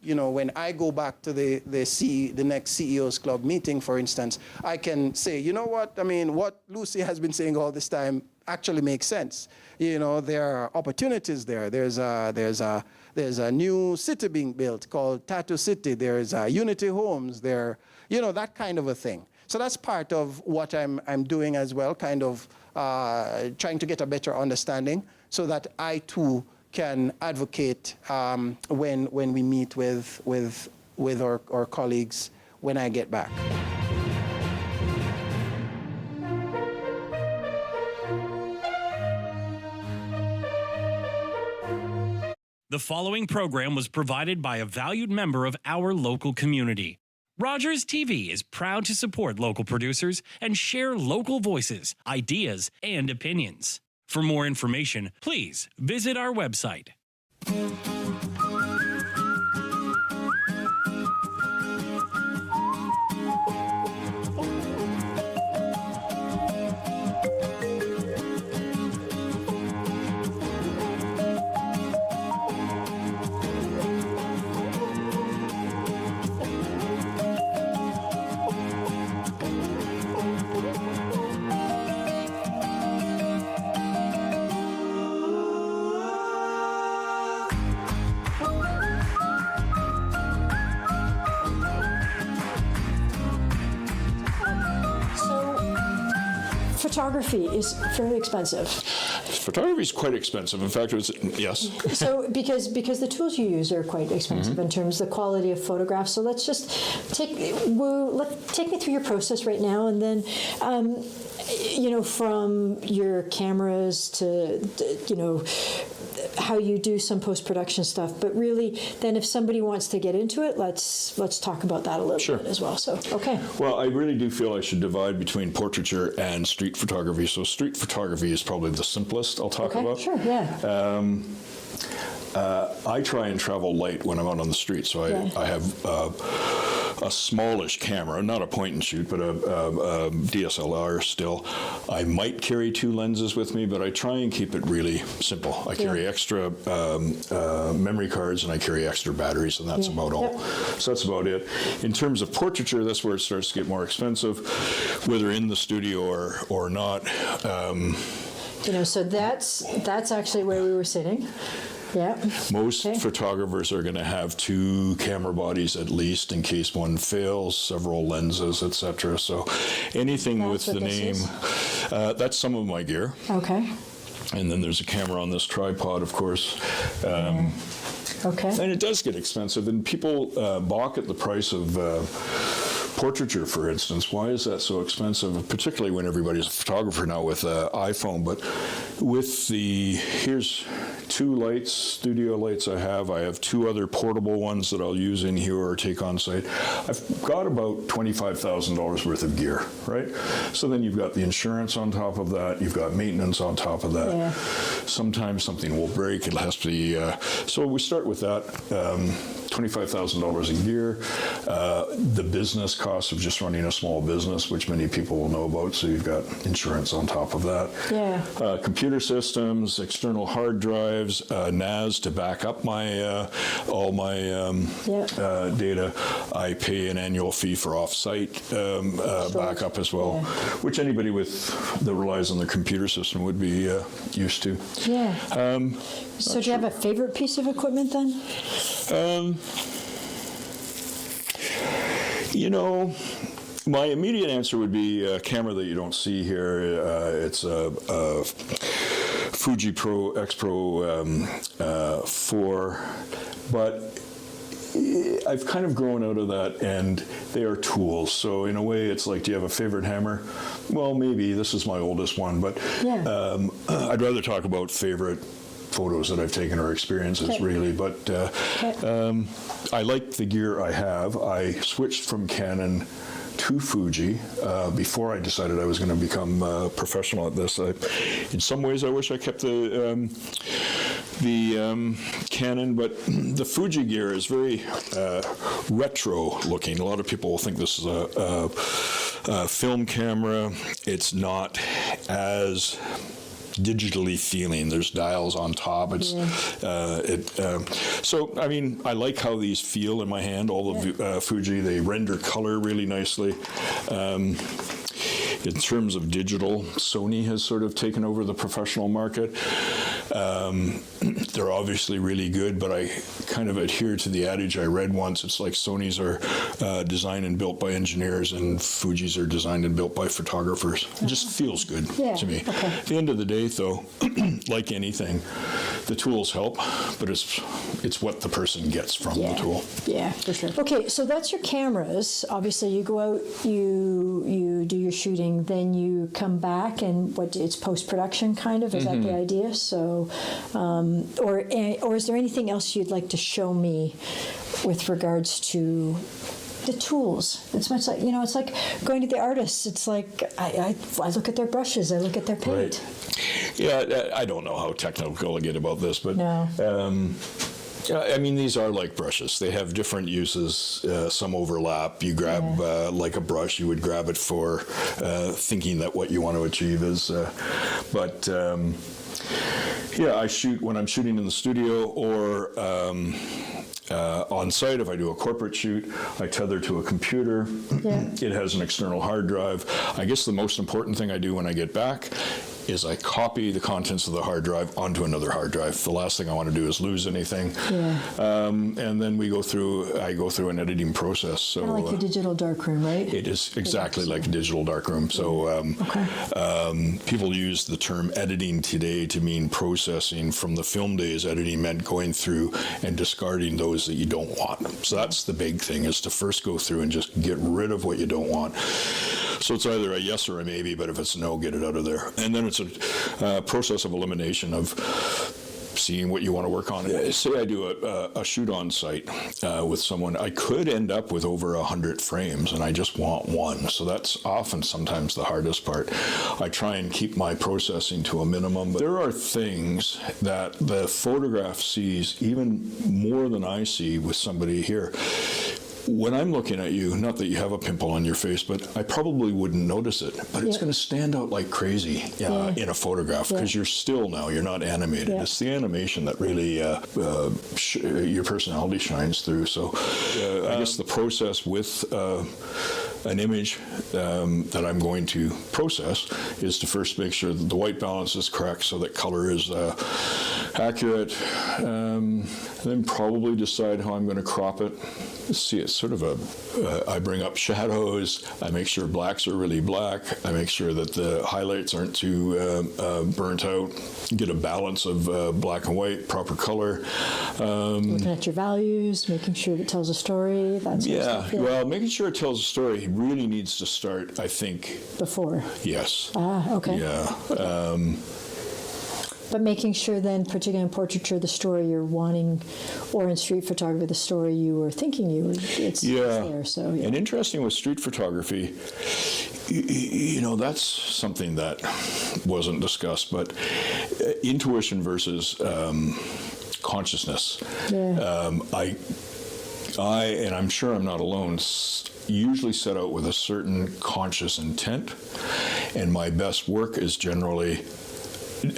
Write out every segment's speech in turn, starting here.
you know, when I go back to the next CEO's Club meeting, for instance, I can say, you know what, I mean, what Lucy has been saying all this time actually makes sense. You know, there are opportunities there. There's a new city being built called Tattoo City. There's Unity Homes there, you know, that kind of a thing. So that's part of what I'm doing as well, kind of trying to get a better understanding so that I too can advocate when we meet with our colleagues when I get back. The following program was provided by a valued member of our local community. Rogers TV is proud to support local producers and share local voices, ideas, and opinions. For more information, please visit our website. Photography is very expensive. Photography is quite expensive. In fact, yes. So because the tools you use are quite expensive in terms of the quality of photographs. So let's just take me through your process right now, and then you know, from your cameras to you know, how you do some post-production stuff, but really then if somebody wants to get into it, let's talk about that a little bit as well. So, okay. Well, I really do feel I should divide between portraiture and street photography. So street photography is probably the simplest I'll talk about. Sure, yeah. I try and travel light when I'm out on the street, so I have a smallish camera, not a point and shoot, but a DSLR still. I might carry 2 lenses with me, but I try and keep it really simple. I carry extra memory cards and I carry extra batteries, and that's about all. So that's about it. In terms of portraiture, that's where it starts to get more expensive, whether in the studio or not. You know, so that's actually where we were sitting. Yeah. Most photographers are going to have 2 camera bodies at least in case one fails, several lenses, etc. So anything with the name, that's some of my gear. Okay. And then there's a camera on this tripod, of course. Okay. And it does get expensive, and people balk at the price of portraiture, for instance. Why is that so expensive? Particularly when everybody's a photographer now with iPhone. But with here's 2 lights, studio lights I have 2 other portable ones that I'll use in here or take on site. I've got about $25,000 worth of gear, right? So then you've got the insurance on top of that, you've got maintenance on top of that. Yeah. Sometimes something will break, it has to be, so we start with that. $25,000 a year. The business costs of just running a small business, which many people will know about, so you've got insurance on top of that. Yeah. Computer systems, external hard drives, NAS to back up my all my data. I pay an annual fee for off-site backup as well, which anybody that relies on their computer system would be used to. Yeah. So do you have a favorite piece of equipment then? You know, my immediate answer would be a camera that you don't see here. It's a Fuji Pro X Pro 4, but I've kind of grown out of that, and they are tools. So in a way, it's like, do you have a favorite hammer? Well, maybe. This is my oldest one, but I'd rather talk about favorite photos that I've taken or experiences, really. But I like the gear I have. I switched from Canon to Fuji before I decided I was going to become professional at this. In some ways, I wish I kept the Canon, but the Fuji gear is very retro looking. A lot of people will think this is a film camera. It's not as digitally feeling. There's dials on top. It's so I mean, I like how these feel in my hand. All the Fuji, they render color really nicely. In terms of digital, Sony has sort of taken over the professional market. They're obviously really good, but I kind of adhere to the adage I read once. It's like Sonys are designed and built by engineers, and Fujis are designed and built by photographers. It just feels good to me. Okay. At the end of the day, though, like anything, the tools help, but it's what the person gets from the tool. Yeah, for sure. Okay, so that's your cameras. Obviously, you go out, you do your shooting, then you come back, and it's post-production kind of? Is that the idea? So, or is there anything else you'd like to show me with regards to the tools? It's much like, it's like going to the artists. It's like I look at their brushes, I look at their paint. Right. Yeah, I don't know how technical I get about this, but no. I mean, these are like brushes. They have different uses. Some overlap. You grab like a brush, you would grab it for thinking that what you want to achieve is. I shoot when I'm shooting in the studio or on site. If I do a corporate shoot, I tether to a computer. It has an external hard drive. I guess the most important thing I do when I get back is I copy the contents of the hard drive onto another hard drive. The last thing I want to do is lose anything. And then I go through an editing process. So kind of like a digital darkroom, right? It is exactly like a digital darkroom. So people use the term editing today to mean processing. From the film days, editing meant going through and discarding those that you don't want. So that's the big thing, is to first go through and just get rid of what you don't want. So it's either a yes or a maybe, but if it's no, get it out of there. And then it's a process of elimination of seeing what you want to work on. Say I do a shoot on site with someone, I could end up with over 100 frames, and I just want one. So that's often sometimes the hardest part. I try and keep my processing to a minimum. But there are things that the photograph sees even more than I see with somebody here. When I'm looking at you, not that you have a pimple on your face, but I probably wouldn't notice it, but it's going to stand out like crazy in a photograph, because you're still now, you're not animated. It's the animation that really your personality shines through. So I guess the process with an image that I'm going to process is to first make sure that the white balance is correct so that color is accurate, then probably decide how I'm going to crop it. See, it's sort of I bring up shadows, I make sure blacks are really black, I make sure that the highlights aren't too burnt out, get a balance of black and white, proper color. Looking at your values, making sure it tells a story, that sort of stuff. Well, making sure it tells a story really needs to start, I think. Before? Yes. Okay. Yeah. But making sure then, particularly in portraiture, the story you're wanting, or in street photography, the story you were thinking it's there. So, And interesting with street photography, that's something that wasn't discussed, but intuition versus consciousness. I, and I'm sure I'm not alone, usually set out with a certain conscious intent, and my best work is generally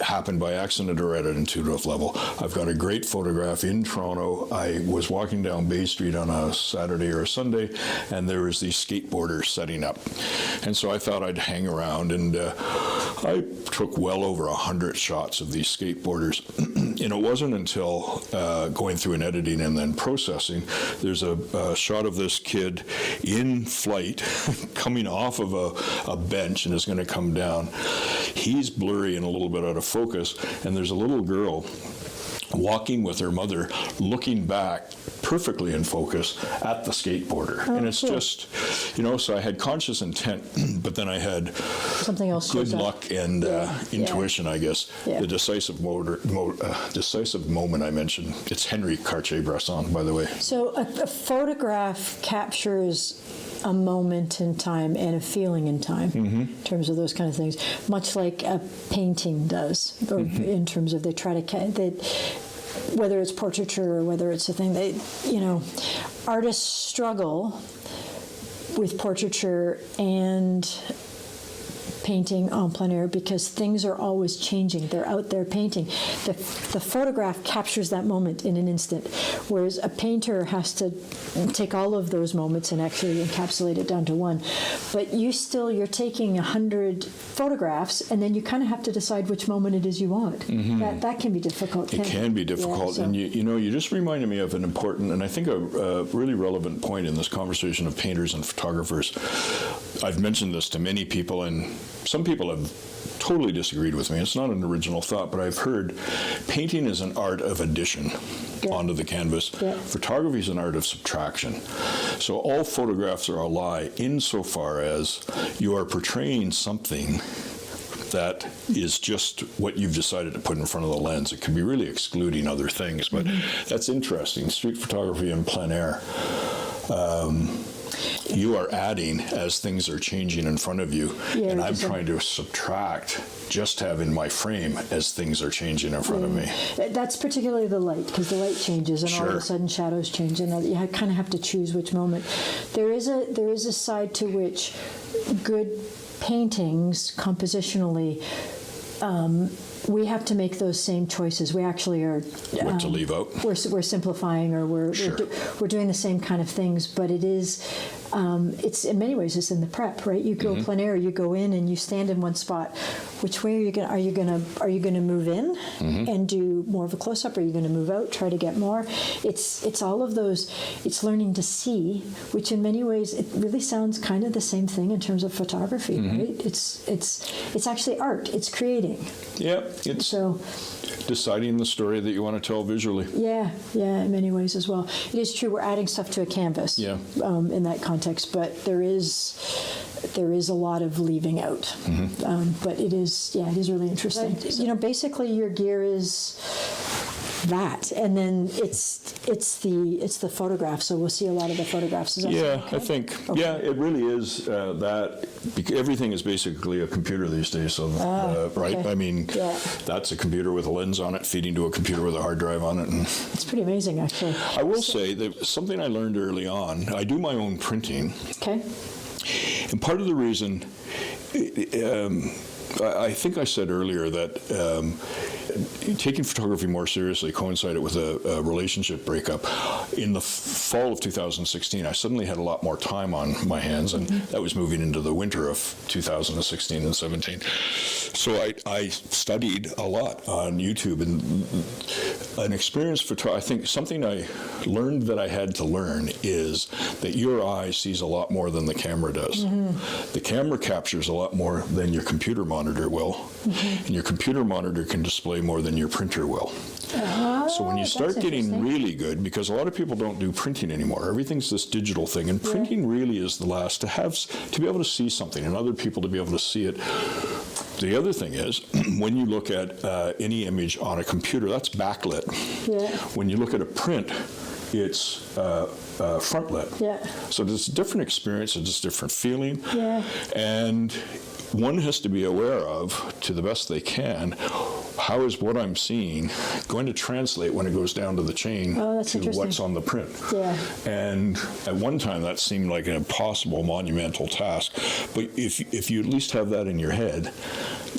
happened by accident or at an intuitive level. I've got a great photograph in Toronto. I was walking down Bay Street on a Saturday or a Sunday, and there was these skateboarders setting up. And so I thought I'd hang around, and I took well over 100 shots of these skateboarders. And it wasn't until going through an editing and then processing, there's a shot of this kid in flight coming off of a bench and is going to come down. He's blurry and a little bit out of focus, and there's a little girl walking with her mother, looking back perfectly in focus at the skateboarder. And it's just, so I had conscious intent, but then I had something else, good luck and intuition, I guess. The decisive moment I mentioned, it's Henry Cartier-Bresson, by the way. So a photograph captures a moment in time and a feeling in time, in terms of those kind of things, much like a painting does, or in terms of they try to whether it's portraiture or whether it's a thing, artists struggle with portraiture and painting en plein air because things are always changing. They're out there painting. The photograph captures that moment in an instant, whereas a painter has to take all of those moments and actually encapsulate it down to one. But you're taking 100 photographs, and then you kind of have to decide which moment it is you want. That can be difficult. It can be difficult. Yeah, so. And you just reminded me of an important, and I think a really relevant point in this conversation of painters and photographers. I've mentioned this to many people, and some people have totally disagreed with me. It's not an original thought, but I've heard painting is an art of addition onto the canvas. Yeah. Photography is an art of subtraction. So all photographs are a lie insofar as you are portraying something that is just what you've decided to put in front of the lens. It can be really excluding other things, but that's interesting. Street photography in plein air. You are adding as things are changing in front of you, and I'm trying to subtract just having my frame as things are changing in front of me. That's particularly the light, because the light changes, and all of a sudden shadows change, and you kind of have to choose which moment. There is a side to which good paintings, compositionally, we have to make those same choices. We actually are. What to leave out? We're simplifying, or we're doing the same kind of things, but it is. It's in many ways it's in the prep, right? You go plein air, you go in and you stand in one spot. Which way are you going to move in and do more of a close up? Are you going to move out, try to get more? It's all of those. It's learning to see, which in many ways it really sounds kind of the same thing in terms of photography, right? It's actually art. It's creating. Yeah, it's deciding the story that you want to tell visually. Yeah, in many ways as well. It is true. We're adding stuff to a canvas. In that context, but there is a lot of leaving out. But it is really interesting. But, basically your gear is that, and then it's the photograph. So we'll see a lot of the photographs. Is that okay? I think it really is that. Everything is basically a computer these days. So right, I mean, that's a computer with a lens on it feeding to a computer with a hard drive on it, and it's pretty amazing, actually. I will say that something I learned early on. I do my own printing. Okay. And part of the reason, I think I said earlier that taking photography more seriously coincided with a relationship breakup. In the fall of 2016, I suddenly had a lot more time on my hands, and that was moving into the winter of 2016 and 17. So I studied a lot on YouTube, and an experienced photographer, I think something I learned that I had to learn is that your eye sees a lot more than the camera does. The camera captures a lot more than your computer monitor will, and your computer monitor can display more than your printer will. So when you start getting really good, because a lot of people don't do printing anymore, everything's this digital thing, and printing really is the last to be able to see something and other people to be able to see it. The other thing is, when you look at any image on a computer, that's backlit. When you look at a print, it's front lit. So there's a different experience, it's a different feeling. And one has to be aware of, to the best they can, how is what I'm seeing going to translate when it goes down to the chain to what's on the print. And at one time that seemed like an impossible, monumental task. But if you at least have that in your head,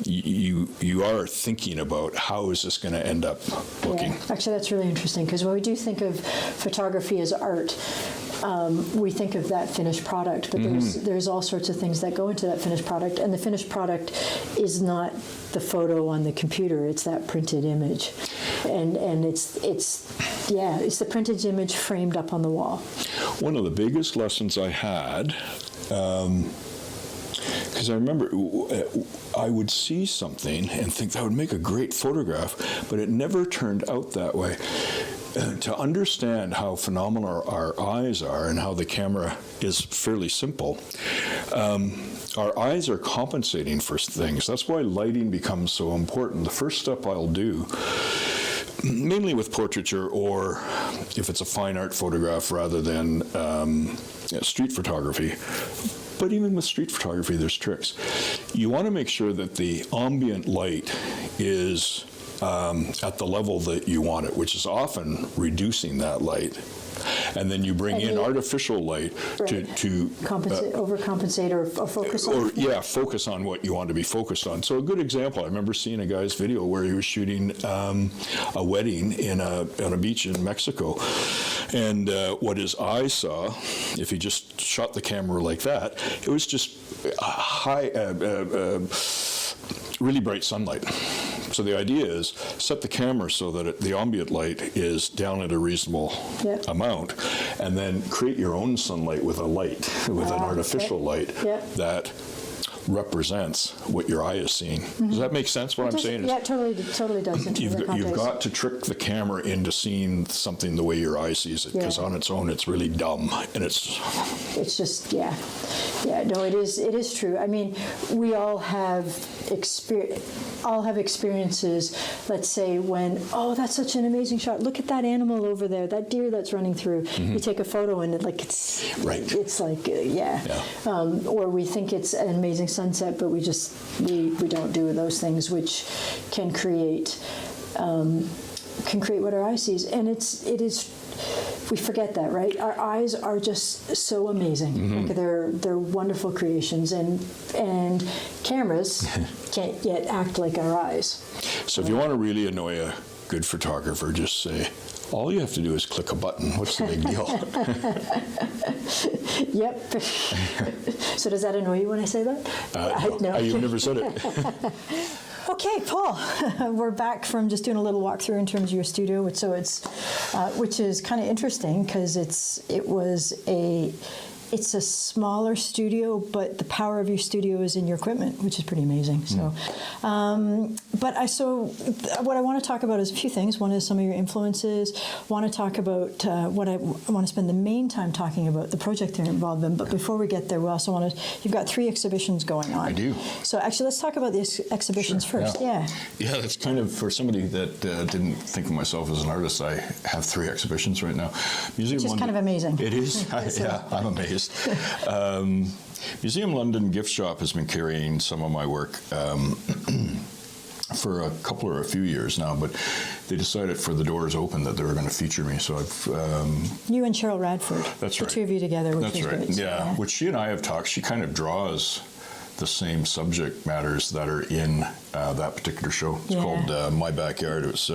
you are thinking about how is this going to end up looking. Actually, that's really interesting, because when we do think of photography as art, we think of that finished product, but there's all sorts of things that go into that finished product, and the finished product is not the photo on the computer, it's that printed image, and it's the printed image framed up on the wall. One of the biggest lessons I had, because I remember I would see something and think that would make a great photograph, but it never turned out that way. To understand how phenomenal our eyes are and how the camera is fairly simple, our eyes are compensating for things. That's why lighting becomes so important. The first step I'll do, mainly with portraiture, or if it's a fine art photograph rather than street photography, but even with street photography, there's tricks. You want to make sure that the ambient light is at the level that you want it, which is often reducing that light. and then you bring in artificial light to compensate, overcompensate, or focus on. Focus on what you want to be focused on. So a good example, I remember seeing a guy's video where he was shooting a wedding on a beach in Mexico, and what his eyes saw, if he just shot the camera like that, it was just really bright sunlight. So the idea is set the camera so that the ambient light is down at a reasonable amount, and then create your own sunlight with an artificial light that represents what your eye is seeing. Does that make sense, what I'm saying? Yeah, it totally does. You've got to trick the camera into seeing something the way your eye sees it, because on its own it's really dumb, and it's just, no, it is true. I mean, we all have experiences, let's say, when, oh, that's such an amazing shot, look at that animal over there, that deer that's running through. You take a photo and it's like, or we think it's an amazing sunset, but we don't do those things, which can create what our eye sees. And it is we forget that, right? Our eyes are just so amazing. Like they're wonderful creations, and cameras can't yet act like our eyes. So if you want to really annoy a good photographer, just say, all you have to do is click a button. What's the big deal? Yep. So does that annoy you when I say that? No. You've never said it. Okay, Paul, we're back from just doing a little walkthrough in terms of your studio, which is kind of interesting because it's a smaller studio, but the power of your studio is in your equipment, which is pretty amazing. So, what I want to talk about is a few things. One is some of your influences. Want to talk about what I want to spend the main time talking about, the project you're involved in. But before we get there, we also want to. You've got 3 exhibitions going on. I do. So actually, let's talk about the exhibitions first. Yeah. Yeah, that's kind of, for somebody that didn't think of myself as an artist, I have 3 exhibitions right now. Which is kind of amazing. It is. I'm amazed. Museum London Gift Shop has been carrying some of my work for a few years now, but they decided for the doors open that they were going to feature me. So I've you and Cheryl Radford, that's the right. 2 of you together, which is great. Yeah, which she and I have talked. She kind of draws the same subject matters that are in that particular show. It's called My Backyard. It was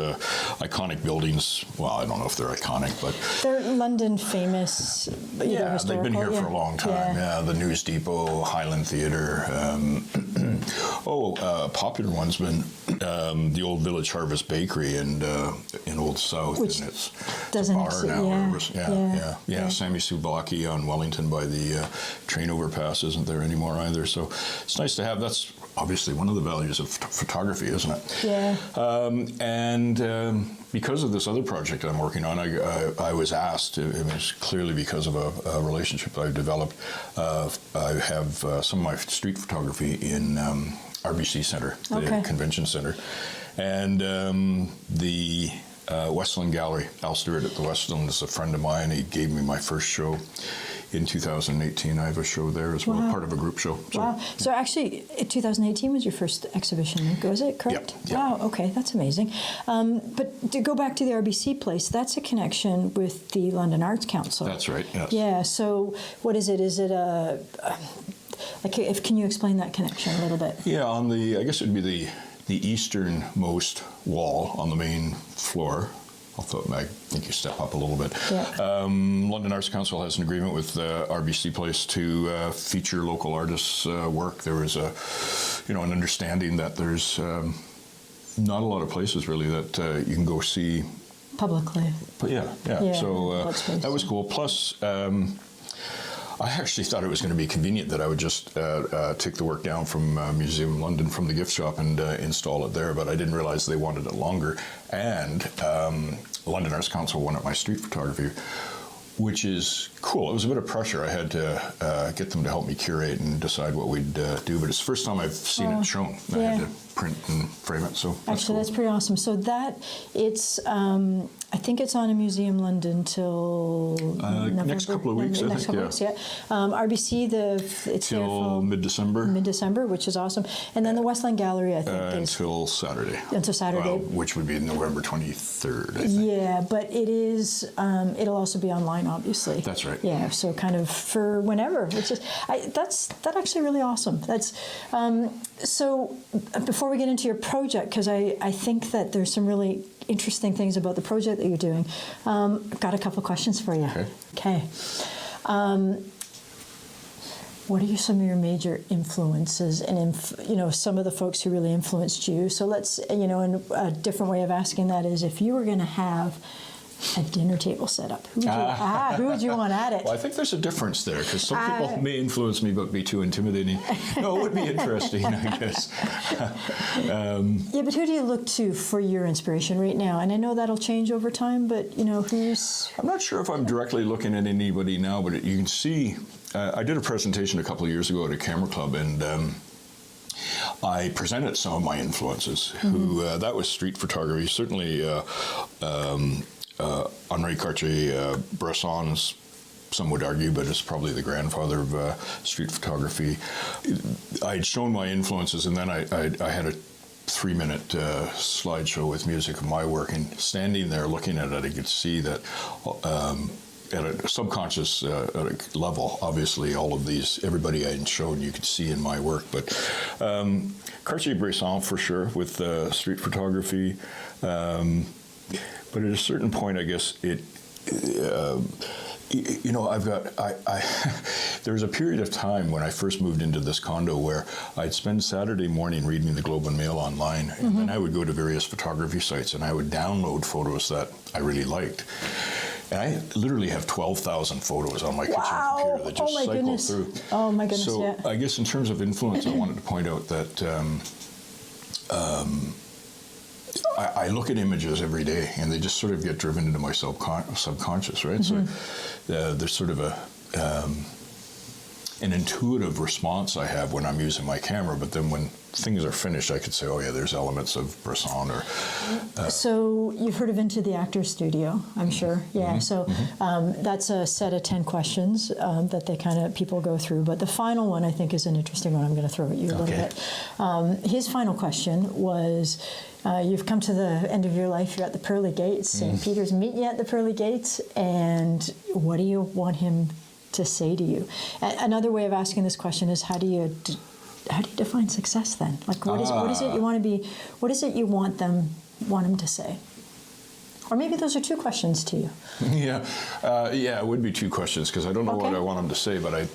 iconic buildings. Well, I don't know if they're iconic, but they're London famous. Yeah, they've been here for a long time. Yeah, the News Depot, Highland Theatre. Popular one's been the old Village Harvest Bakery in Old South, which and it's doesn't a bar now. Yeah. Sammy Souvlaki on Wellington by the train overpass isn't there anymore either. So it's nice to have. That's obviously one of the values of photography, isn't it? Yeah. Because of this other project I'm working on, I was asked, it was clearly because of a relationship I've developed. I have some of my street photography in RBC Centre, the convention centre, and the Westland Gallery. Al Stewart at the Westland is a friend of mine. He gave me my first show in 2018. I have a show there as well, part of a group show. So, wow. So actually, 2018 was your first exhibition, was it correct? Yep. Wow, okay, that's amazing. But to go back to the RBC place, that's a connection with the London Arts Council. That's right, yes. Yeah, so what is it? Is it can you explain that connection a little bit? Yeah, I guess it would be the easternmost wall on the main floor. I think you step up a little bit. Yeah. London Arts Council has an agreement with RBC Place to feature local artists' work. There was an understanding that there's not a lot of places really that you can go see publicly. But yeah. So that was cool. Plus, I actually thought it was going to be convenient that I would just take the work down from Museum London from the gift shop and install it there, but I didn't realize they wanted it longer. And London Arts Council wanted my street photography, which is cool. It was a bit of pressure. I had to get them to help me curate and decide what we'd do, but it's the first time I've seen it shown. Yeah. print and frame it. So Actually, that's pretty awesome. So that it's, I think it's on in Museum London till November, next couple of weeks. Next couple of weeks, yeah. RBC, it's there till mid-December. Mid-December, which is awesome. And then the Westland Gallery, I think, is until Saturday. Until Saturday, which would be November 23rd. I think. Yeah, but it is. It'll also be online, obviously. That's right. Yeah, so kind of for whenever. It's just that's actually really awesome. That's so. Before we get into your project, because I think that there's some really interesting things about the project that you're doing. I've got a couple of questions for you. Okay. What are some of your major influences and some of the folks who really influenced you? So let's, and a different way of asking that is, if you were going to have a dinner table set up, who would you want at it? Well, I think there's a difference there, because some people may influence me but be too intimidating. No, it would be interesting, I guess. Yeah, but who do you look to for your inspiration right now? And I know that'll change over time, but who's... I'm not sure if I'm directly looking at anybody now, but you can see, I did a presentation a couple of years ago at a camera club, and I presented some of my influences. That was street photography, certainly Henri Cartier-Bresson, some would argue, but it's probably the grandfather of street photography. I'd shown my influences, and then I had a 3-minute slideshow with music of my work, and standing there looking at it, I could see that at a subconscious level, obviously everybody I had shown you could see in my work, but Cartier-Bresson for sure with street photography. But at a certain point, I guess there was a period of time when I first moved into this condo where I'd spend Saturday morning reading the Globe and Mail online, and then I would go to various photography sites and I would download photos that I really liked. And I literally have 12,000 photos on my kitchen computer that just cycle through. Oh my goodness, so yeah. I guess in terms of influence, I wanted to point out that I look at images every day, and they just sort of get driven into my subconscious, right? So there's sort of an intuitive response I have when I'm using my camera, but then when things are finished, I could say, oh yeah, there's elements of Bresson or... So you've heard of Into the Actor's Studio, I'm sure. Yeah, so that's a set of 10 questions that people go through. But the final one, I think, is an interesting one I'm going to throw at you a little bit. His final question was, you've come to the end of your life, you're at the pearly gates, St. Peter's meeting you at the pearly gates, and what do you want him to say to you? Another way of asking this question is, how do you define success then? Like, what is it you want to be? What is it you want him to say? Or maybe those are two questions to you. Yeah, it would be two questions, because I don't know what I want him to say, but I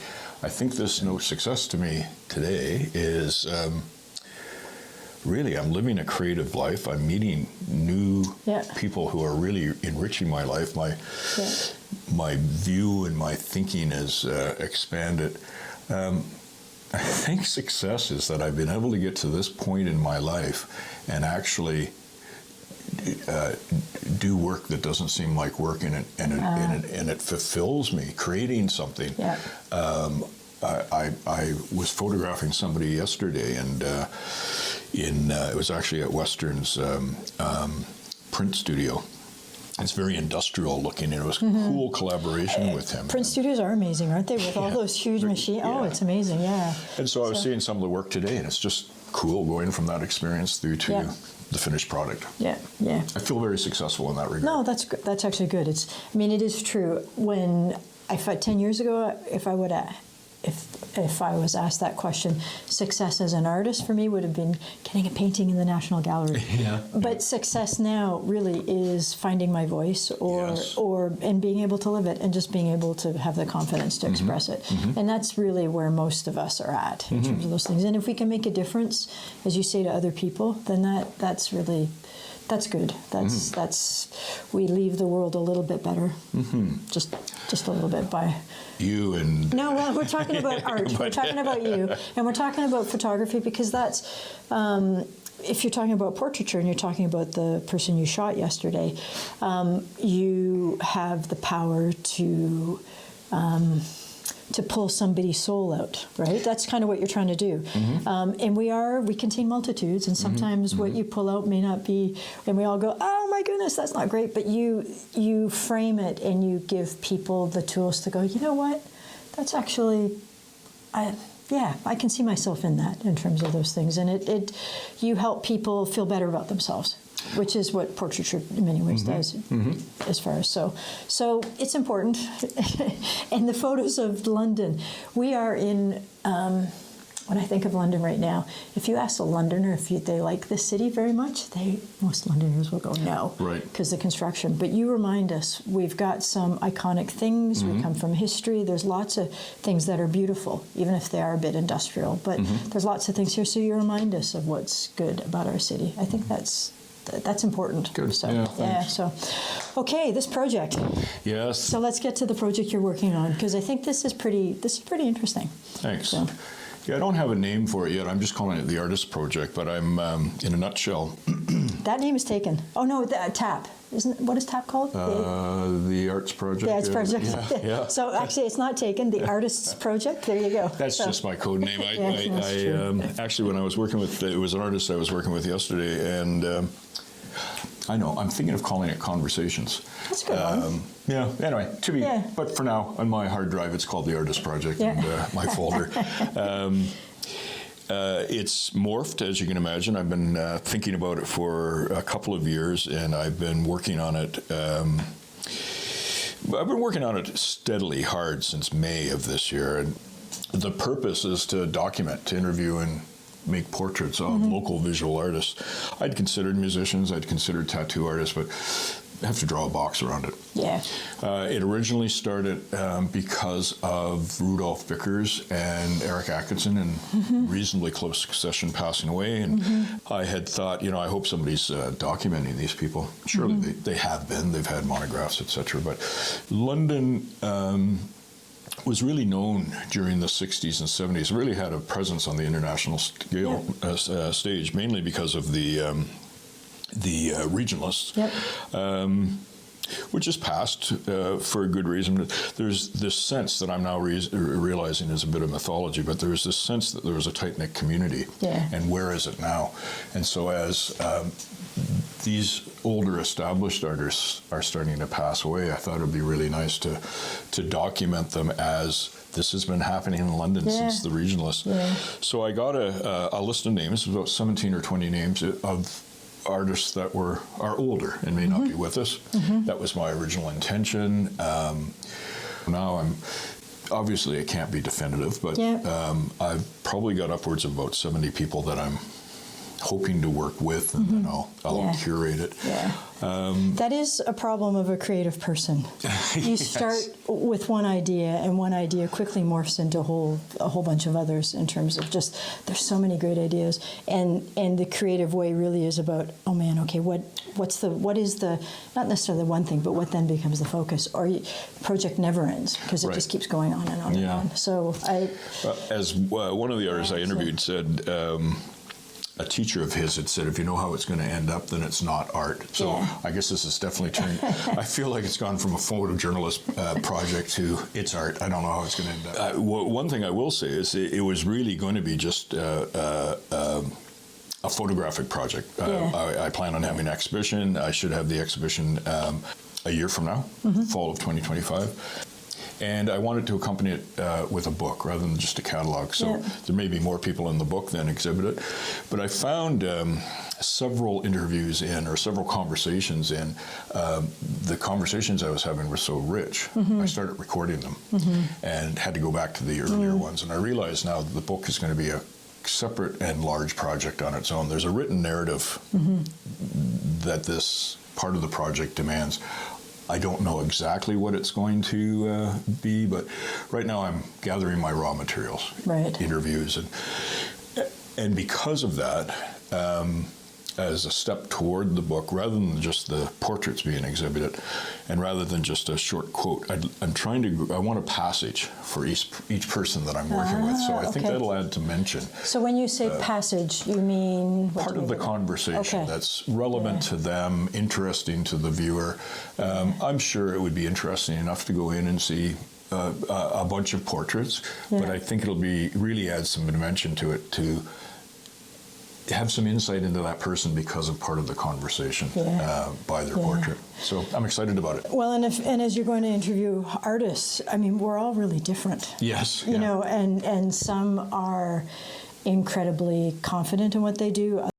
think this success to me today is really, I'm living a creative life. I'm meeting new people who are really enriching my life. My view and my thinking is expanded. I think success is that I've been able to get to this point in my life and actually do work that doesn't seem like work, and it fulfills me, creating something. Yeah. I was photographing somebody yesterday, and it was actually at Western's print studio. It's very industrial looking, and it was cool collaboration with him. Print studios are amazing, aren't they? With all those huge machines. Oh, it's amazing, yeah. And so I was seeing some of the work today, and it's just cool going from that experience through to the finished product. Yeah. I feel very successful in that regard. No, that's good. That's actually good. It is true. When 10 years ago, if I was asked that question, success as an artist for me would have been getting a painting in the National Gallery. But success now really is finding my voice and being able to live it, and just being able to have the confidence to express it. And that's really where most of us are at in terms of those things. And if we can make a difference, as you say, to other people, then that's good. That's we leave the world a little bit better, just a little bit by you and no. Well, we're talking about art. We're talking about you, and we're talking about photography, because that's if you're talking about portraiture and you're talking about the person you shot yesterday, you have the power to to pull somebody's soul out, right? That's kind of what you're trying to do. And we contain multitudes, and sometimes what you pull out may not be, and we all go, oh my goodness, that's not great. But you frame it and you give people the tools to go, you know what? That's actually, I can see myself in that in terms of those things. And you help people feel better about themselves, which is what portraiture in many ways does, as far as so it's important. And the photos of London, we are in, when I think of London right now, if you ask a Londoner if they like this city very much, most Londoners will go no, right? Because the construction. But you remind us, we've got some iconic things. We come from history. There's lots of things that are beautiful, even if they are a bit industrial. But there's lots of things here. So you remind us of what's good about our city. I think that's important. Good. So, yeah. So, okay, this project. Yes. So let's get to the project you're working on, because I think this is pretty interesting. Thanks. So. Yeah, I don't have a name for it yet. I'm just calling it the Artist Project, but I'm, in a nutshell. That name is taken. Oh no, TAP. What is TAP called? The Arts Project. The Arts Project. Yeah. So actually, it's not taken. The Artists Project. There you go. That's just my code name. Actually, when I was working with, it was an artist I was working with yesterday, and I know, I'm thinking of calling it Conversations. That's a good one. Yeah, anyway, but for now, on my hard drive, it's called the Artist Project in my folder. It's morphed, as you can imagine. I've been thinking about it for a couple of years, and I've been working on it. I've been working on it steadily hard since May of this year, and the purpose is to document, to interview, and make portraits of local visual artists. I'd considered musicians, I'd considered tattoo artists, but I have to draw a box around it. Yeah. It originally started because of Rudolph Vickers and Eric Atkinson in reasonably close succession passing away. And I had thought, I hope somebody's documenting these people. Surely they have been. They've had monographs, etc. But London was really known during the 60s and 70s, really had a presence on the international scale, stage, mainly because of the regionalists, which is passed for a good reason. There's this sense that I'm now realizing is a bit of mythology, but there's this sense that there was a tight-knit community, and where is it now? And so as these older established artists are starting to pass away, I thought it would be really nice to document them as this has been happening in London since the regionalists. So I got a list of names, about 17 or 20 names of artists that are older and may not be with us. That was my original intention. Now obviously it can't be definitive, but I've probably got upwards of about 70 people that I'm hoping to work with, and then I'll curate it. That is a problem of a creative person. You start with one idea, and one idea quickly morphs into a whole bunch of others in terms of just, there's so many great ideas, and the creative way really is about, oh man, okay, what is the, not necessarily one thing, but what then becomes the focus, or the project never ends, because it just keeps going on and on and on. So as one of the artists I interviewed said, a teacher of his had said, if you know how it's going to end up, then it's not art. So I guess this has definitely turned, I feel like it's gone from a photojournalist project to it's art. I don't know how it's going to end up. One thing I will say is it was really going to be just a photographic project. I plan on having an exhibition. I should have the exhibition a year from now, fall of 2025. And I wanted to accompany it with a book rather than just a catalog. So there may be more people in the book than exhibit it. But I found several interviews or several conversations in. The conversations I was having were so rich, I started recording them and had to go back to the earlier ones. And I realized now that the book is going to be a separate and large project on its own. There's a written narrative that this part of the project demands. I don't know exactly what it's going to be, but right now I'm gathering my raw materials, interviews, and because of that, as a step toward the book, rather than just the portraits being exhibited, and rather than just a short quote, I want a passage for each person that I'm working with. So I think that'll add dimension. So when you say passage, you mean part of the conversation that's relevant to them, interesting to the viewer. I'm sure it would be interesting enough to go in and see a bunch of portraits, but I think it'll be really add some dimension to it to have some insight into that person because of part of the conversation by their portrait. So I'm excited about it. Well, and as you're going to interview artists, I mean, we're all really different. Yes. You know, and some are incredibly confident in what they do.